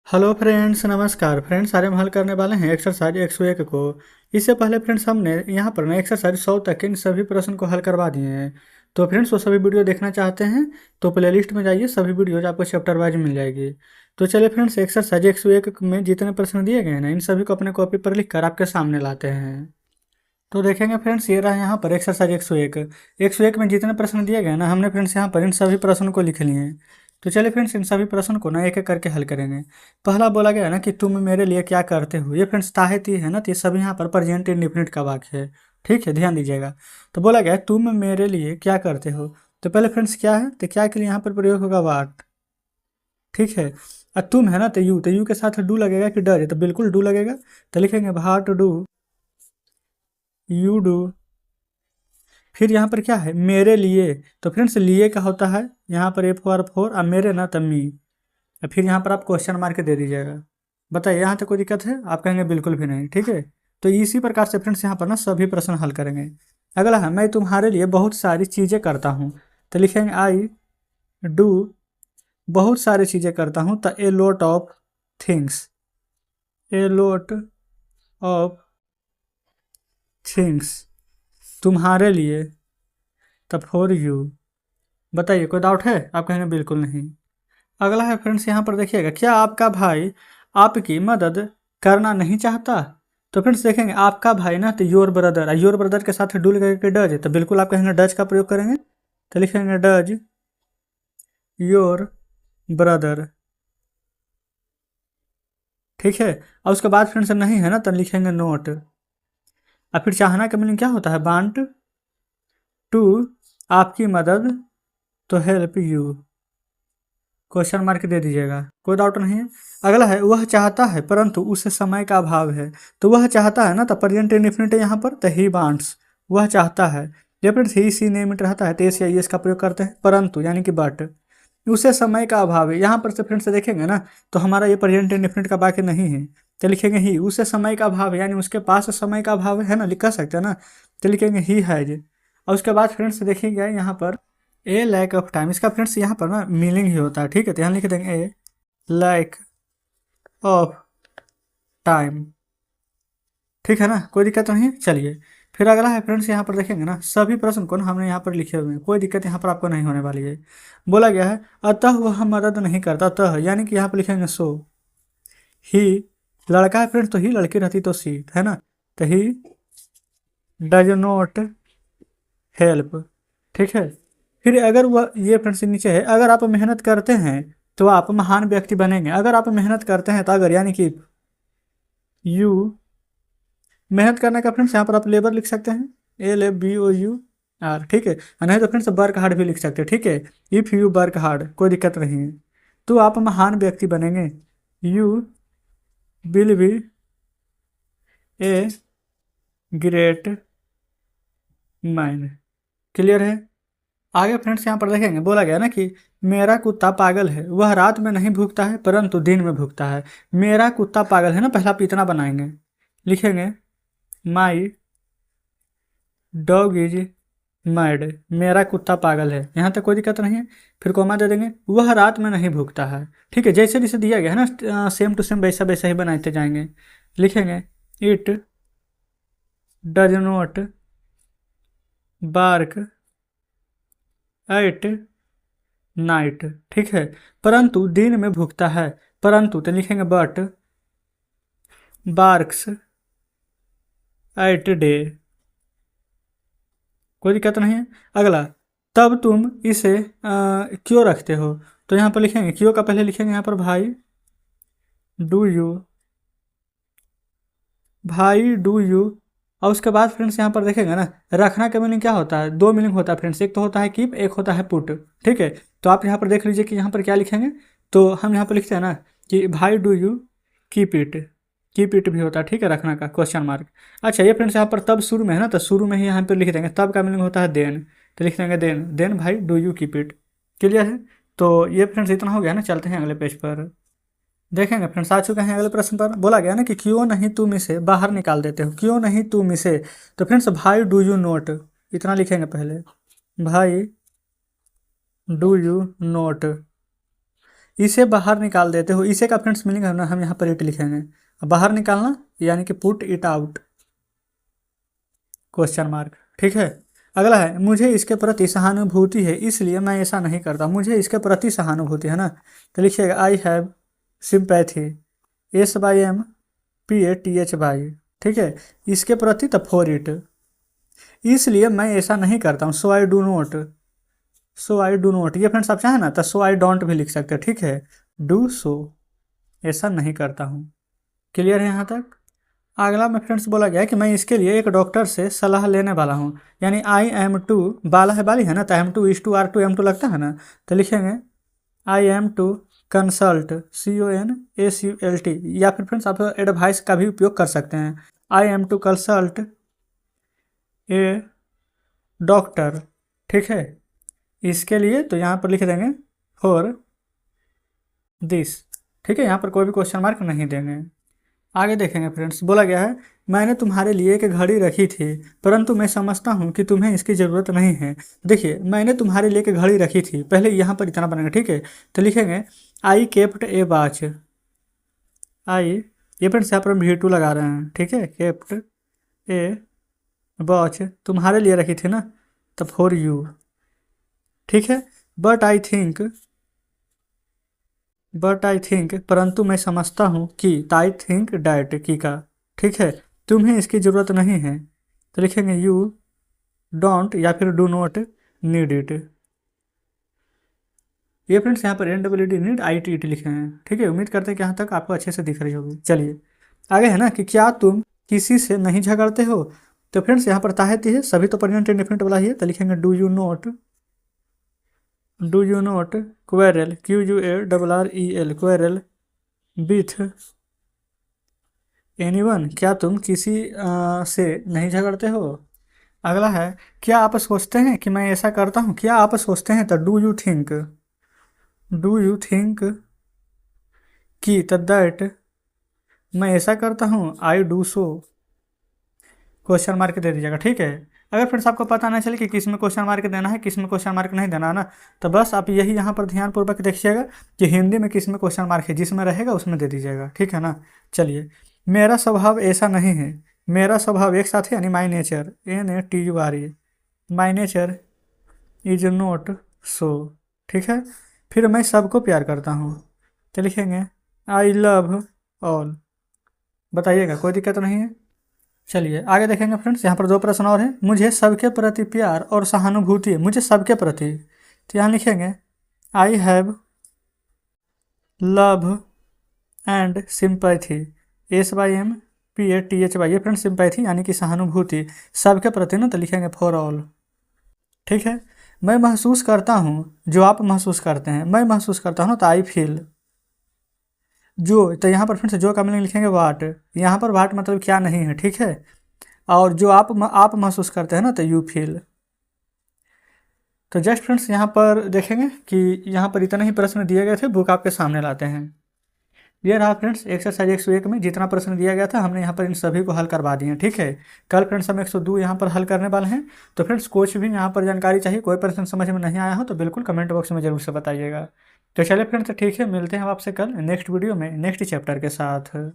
Hello friends, नमस्कार friends. आज हम हल करने वाले हैं एक्सरसाइज 101 को। इससे पहले फ्रेंड्स हमने यहाँ पर ना एक्सरसाइज 100 तक के इन सभी प्रश्न को हल करवा दिए हैं। तो फ्रेंड्स वो सभी वीडियो देखना चाहते हैं तो प्लेलिस्ट में जाइए, सभी वीडियोज आपको चैप्टर वाइज मिल जाएगी। तो चलिए फ्रेंड्स, एक्सरसाइज 101 में जितने प्रश्न दिए गए हैं ना, इन सभी को अपने कॉपी पर लिख कर आपके सामने लाते हैं। तो देखेंगे फ्रेंड्स, ये रहा यहाँ पर एक्सरसाइज 101। 101 में जितने प्रश्न दिए गए ना, हमने फ्रेंड्स यहाँ पर इन सभी प्रश्नों को लिख लिए हैं। तो चलिए फ्रेंड्स, इन सभी प्रश्न को ना एक एक करके हल करेंगे। पहला बोला गया है ना कि तुम मेरे लिए क्या करते हो। ये फ्रेंड्स ताहिती है ना, तो ये सभी यहाँ पर प्रेजेंट इंडेफिनिट का वाक्य है। ठीक है, ध्यान दीजिएगा। तो बोला गया है तुम मेरे लिए क्या करते हो। तो पहले फ्रेंड्स क्या है, तो क्या के लिए यहाँ पर प्रयोग होगा वाट। ठीक है। और तुम है ना, तो यू के साथ डू लगेगा कि डर है, तो बिल्कुल डू लगेगा। तो लिखेंगे वाट डू यू डू। फिर यहाँ पर क्या है, मेरे लिए। तो फ्रेंड्स लिए का होता है यहाँ पर एफ फॉर फोर, और मेरे ना तमी। फिर यहाँ पर आप क्वेश्चन मार्क दे दीजिएगा। बताइए यहाँ तक कोई दिक्कत है? आप कहेंगे बिल्कुल भी नहीं। ठीक है। तो इसी प्रकार से फ्रेंड्स यहाँ पर ना सभी प्रश्न हल करेंगे। अगला है, मैं तुम्हारे लिए बहुत सारी चीज़ें करता हूँ। तो लिखेंगे आई डू बहुत सारी चीज़ें करता हूँ। तो a lot of things, a lot of things तुम्हारे लिए। तब फॉर यू। बताइए कोई डाउट है? आप कहेंगे बिल्कुल नहीं। अगला है फ्रेंड्स, यहाँ पर देखिएगा, क्या आपका भाई आपकी मदद करना नहीं चाहता। तो फ्रेंड्स देखेंगे आपका भाई ना, तो योर ब्रदर, योर ब्रदर के साथ डू लगेगा डज है, तो बिल्कुल आप कहेंगे डज का प्रयोग करेंगे। तो लिखेंगे डज योर ब्रदर। ठीक है। और उसके बाद फ्रेंड्स नहीं है ना, तो लिखेंगे नोट। और फिर चाहना का मीनिंग क्या होता है, वांट टू आपकी मदद, तो हेल्प यू। क्वेश्चन मार्क दे दीजिएगा, कोई डाउट नहीं है। अगला है, वह चाहता है परंतु उसे समय का अभाव है। तो वह चाहता है ना, तो प्रेजेंट इंडेफिनिट है यहाँ पर, तो ही वांट्स। वह चाहता है। जब फिर ही सी नेम रहता है तो एस या एस का प्रयोग करते हैं, परंतु यानी कि बट। उसे समय का अभाव है, यहाँ पर से फ्रेंड से देखेंगे ना, तो हमारा ये प्रेजेंट इंडेफिनिट का वाक्य नहीं है। तो लिखेंगे ही, उसे समय का अभाव है, यानी उसके पास समय का अभाव है ना, लिख सकते हैं ना। तो लिखेंगे ही हैज। और उसके बाद फ्रेंड्स देखिएगा यहाँ पर ए लैक ऑफ टाइम, इसका फ्रेंड्स यहाँ पर ना मीनिंग ही होता है। ठीक है, तो यहाँ लिख देंगे ए लैक ऑफ टाइम। ठीक है ना, कोई दिक्कत नहीं। चलिए फिर अगला है फ्रेंड्स, यहाँ पर देखेंगे ना, सभी प्रश्न को ना हमने यहाँ पर लिखे हुए हैं, कोई दिक्कत यहाँ पर आपको नहीं होने वाली है। बोला गया है अतः वह मदद नहीं करता, अतः यानी कि यहाँ पर लिखेंगे सो। ही लड़का है फ्रेंड्स, तो ही लड़की रहती तो सी है ना, तो ही डज नॉट हेल्प। ठीक है। फिर अगर वह, ये फ्रेंड्स नीचे है, अगर आप मेहनत करते हैं तो आप महान व्यक्ति बनेंगे। अगर आप मेहनत करते हैं तो अगर, यानी कि यू। मेहनत करने का फ्रेंड्स यहाँ पर आप लेबर लिख सकते हैं, LABOUR। ठीक है। नहीं तो फ्रेंड्स वर्क हार्ड भी लिख सकते हैं। ठीक है। इफ़ यू वर्क हार्ड, कोई दिक्कत नहीं है। तो आप महान व्यक्ति बनेंगे। You will be a great man. Clear है? आगे फ्रेंड्स यहाँ पर देखेंगे, बोला गया ना कि मेरा कुत्ता पागल है, वह रात में नहीं भूखता है परंतु दिन में भूखता है। मेरा कुत्ता पागल है ना, पहला आप इतना बनाएंगे, लिखेंगे माई डॉग इज मैड। मेरा कुत्ता पागल है, यहाँ तक कोई दिक्कत नहीं है। फिर कोमा दे देंगे, वह रात में नहीं भूखता है। ठीक है, जैसे जैसे दिया गया है ना, सेम टू सेम वैसा वैसा ही बनाते जाएंगे। लिखेंगे it does not bark at night. ठीक है। परंतु दिन में भूखता है, परंतु तो लिखेंगे बट बार्क्स एट डे। कोई दिक्कत नहीं है। अगला, तब तुम इसे क्यों रखते हो। तो यहाँ पर लिखेंगे क्यों का पहले लिखेंगे यहाँ पर भाई डू यू, भाई डू यू। और उसके बाद फ्रेंड्स यहाँ पर देखेंगे ना, रखना का मीनिंग क्या होता है, दो मीनिंग होता है फ्रेंड्स, एक तो होता है कीप, एक होता है पुट। ठीक है। तो आप यहाँ पर देख लीजिए कि यहाँ पर क्या लिखेंगे। तो हम यहाँ पर लिखते हैं ना कि भाई do you keep it. Keep it भी होता है, ठीक है, रखना का क्वेश्चन मार्क। अच्छा, ये फ्रेंड्स यहाँ पर तब शुरू में है ना, तो शुरू में ही यहाँ पर लिख देंगे, तब का मीनिंग होता है देन। तो लिख देंगे देन, देन भाई do you keep it. Clear है? तो ये फ्रेंड्स इतना हो गया ना, चलते हैं अगले पेज पर। देखेंगे फ्रेंड्स, आ चुके हैं अगले प्रश्न पर। बोला गया ना कि क्यों नहीं तुम इसे बाहर निकाल देते हो, क्यों नहीं तुम इसे। तो फ्रेंड्स भाई डू यू नोट, इतना लिखेंगे पहले, भाई डू यू नोट। इसे बाहर निकाल देते हो, इसे का फ्रेंड्स मीनिंग है ना, हम यहाँ पर इट लिखेंगे। अब बाहर निकालना यानी कि put it out question mark. ठीक है, अगला है मुझे इसके प्रति सहानुभूति है इसलिए मैं ऐसा नहीं करता। मुझे इसके प्रति सहानुभूति है ना, तो लिखिएगा आई हैव सिंपैथी, SYMPATHY। ठीक है, इसके प्रति तो फॉर इट, इसलिए मैं ऐसा नहीं करता हूँ। So I do not, so I do not, ये फ्रेंड्स आप चाहें ना तो सो आई डोंट भी लिख सकते हैं। ठीक है, डू सो, ऐसा नहीं करता हूँ। क्लियर है यहाँ तक। अगला में फ्रेंड्स बोला गया है कि मैं इसके लिए एक डॉक्टर से सलाह लेने वाला हूँ, यानी आई एम टू, बाला है बाली है ना, तो am to is to are to am to लगता है ना, तो लिखेंगे I am to consult, CONSULT, या फिर फ्रेंड्स आप एडवाइस का भी उपयोग कर सकते हैं। I am to consult a doctor. ठीक है, इसके लिए तो यहाँ पर लिख देंगे फॉर दिस। ठीक है, यहाँ पर कोई भी क्वेश्चन मार्क नहीं देंगे। आगे देखेंगे फ्रेंड्स, बोला गया है मैंने तुम्हारे लिए एक घड़ी रखी थी परंतु मैं समझता हूँ कि तुम्हें इसकी ज़रूरत नहीं है। देखिए, मैंने तुम्हारे लिए एक घड़ी रखी थी, पहले यहाँ पर इतना बनेगा। ठीक है, तो लिखेंगे आई केप्ट ए वॉच, आई, ये फ्रेंड्स यहाँ पर हम V2 लगा रहे हैं। ठीक है, केप्ट ए वॉच तुम्हारे लिए रखी थी ना, तो फॉर यू। ठीक है, बट आई थिंक, परंतु मैं समझता हूँ कि, आई थिंक डैट की का। ठीक है, तुम्हें इसकी ज़रूरत नहीं है, तो लिखेंगे यू डोंट या फिर डू नॉट नीड इट। ये फ्रेंड्स यहाँ पर NWD नीड ITT लिखे हैं। ठीक है, उम्मीद करते हैं कि यहाँ तक आपको अच्छे से दिख रही होगी। चलिए आगे है ना कि क्या तुम किसी से नहीं झगड़ते हो, तो फ्रेंड्स यहाँ पर ताहती है, सभी तो प्रेजेंट इंडेफिनिट वाला ही है, तो लिखेंगे do you not quarrel, QUARREL quarrel with anyone, क्या तुम किसी से नहीं झगड़ते हो। अगला है क्या आप सोचते हैं कि मैं ऐसा करता हूँ, क्या आप सोचते हैं, तो डू यू थिंक कि, तो दैट मैं ऐसा करता हूँ, I do so question mark दे दीजिएगा। ठीक है, अगर फ्रेंड्स आपको पता ना चले कि किस में क्वेश्चन मार्क देना है, किस में क्वेश्चन मार्क नहीं देना है ना, तो बस आप यही यहाँ पर ध्यानपूर्वक देखिएगा कि हिंदी में किस में क्वेश्चन मार्क है, जिसमें रहेगा उसमें दे दीजिएगा। ठीक है ना। चलिए, मेरा स्वभाव ऐसा नहीं है, मेरा स्वभाव एक साथ है यानी my nature, NATURE, my nature is not so. ठीक है, फिर मैं सबको प्यार करता हूँ, तो लिखेंगे आई लव ऑल। बताइएगा, कोई दिक्कत नहीं है। चलिए आगे देखेंगे फ्रेंड्स, यहाँ पर 2 प्रश्न और हैं। मुझे सबके प्रति प्यार और सहानुभूति है, मुझे सबके प्रति, तो यहाँ लिखेंगे I have love and sympathy, SYMPATHY, ये फ्रेंड्स सिंपैथी यानी कि सहानुभूति सबके प्रति ना, तो लिखेंगे फॉर ऑल। ठीक है, मैं महसूस करता हूँ जो आप महसूस करते हैं, मैं महसूस करता हूँ ना, तो आई फील। जो, तो यहाँ पर फिर से जो का मीनिंग लिखेंगे वाट, यहाँ पर वाट मतलब क्या नहीं है। ठीक है, और जो आप महसूस करते हैं ना, तो यू फील। तो जस्ट फ्रेंड्स यहाँ पर देखेंगे कि यहाँ पर इतना ही प्रश्न दिए गए थे, बुक आपके सामने लाते हैं। ये रहा फ्रेंड्स एक्सरसाइज 101 में जितना प्रश्न दिया गया था हमने यहाँ पर इन सभी को हल करवा दिए हैं। ठीक है, कल फ्रेंड्स हम 102 यहाँ पर हल करने वाले हैं। तो फ्रेंड्स कुछ भी यहाँ पर जानकारी चाहिए, कोई प्रश्न समझ में नहीं आया हो तो बिल्कुल कमेंट बॉक्स में जरूर से बताइएगा। तो चलिए फ्रेंड्स, ठीक है, मिलते हैं आपसे कल नेक्स्ट वीडियो में नेक्स्ट चैप्टर के साथ।